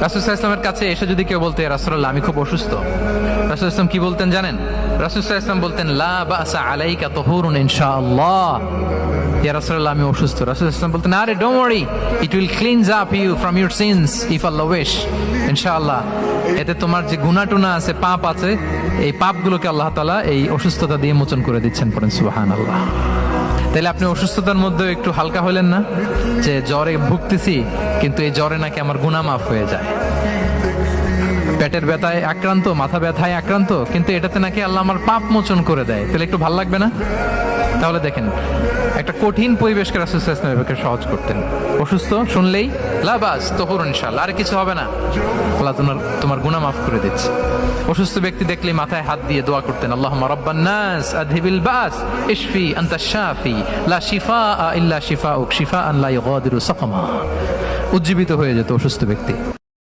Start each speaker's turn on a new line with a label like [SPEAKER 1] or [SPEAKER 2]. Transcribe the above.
[SPEAKER 1] রাসূল সাল্লাল্লাহু আলাইহি ওয়াসাল্লামের কাছে এসে যদি কেউ বলতে, রাসূলুল্লাহ আমি খুব অসুস্থ, রাসূল সাল্লাল্লাহু আলাইহি ওয়াসাল্লাম কি বলতেন জানেন? রাসূল সাল্লাল্লাহু আলাইহি ওয়াসাল্লাম বলতেন, লা বাসা আলাইকা তুহুরুন ইনশাআল্লাহ। ইয়া রাসূলুল্লাহ আমি অসুস্থ। রাসূল সাল্লাল্লাহু আলাইহি ওয়াসাল্লাম বলতেন, আরে don't worry, it will cleanse up you from your sins if Allah wish. ইনশাআল্লাহ এতে তোমার যে গুনাহ টুনা আছে, পাপ আছে, এই পাপগুলোকে আল্লাহ তাআলা এই অসুস্থতা দিয়ে মোচন করে দিচ্ছেন। পড়েন সুবহানাল্লাহ। তাহলে আপনি অসুস্থতার মধ্যে একটু হালকা হলেন না, যে জ্বরে ভুগতেছি কিন্তু এই জ্বরে নাকি আমার গুনাহ মাফ হয়ে যায়। পেটের ব্যথায় আক্রান্ত, মাথা ব্যথায় আক্রান্ত, কিন্তু এটাতে নাকি আল্লাহ আমার পাপ মোচন করে দেয়, তাহলে একটু ভাল লাগবে না? তাহলে দেখেন, একটা কঠিন পরিবেশকে রাসূল সাল্লাল্লাহু আলাইহি ওয়াসাল্লাম সহজ করতেন। অসুস্থ শুনলেই লা বাস তুহুরুন ইনশাআল্লাহ, আর কিছু হবে না, আল্লাহ তোমার গুনাহ মাফ করে দিচ্ছে। অসুস্থ ব্যক্তি দেখলেই মাথায় হাত দিয়ে দোয়া করতেন, আল্লাহুম্মা রাব্বান নাস আযহিবিল বাস ইশফি আনতাশ শাফি লা শিফাআ ইল্লা শিফাউক শিফাআন লা ইউগাদিরু সাকামা। উজ্জীবিত হয়ে যেত অসুস্থ ব্যক্তি।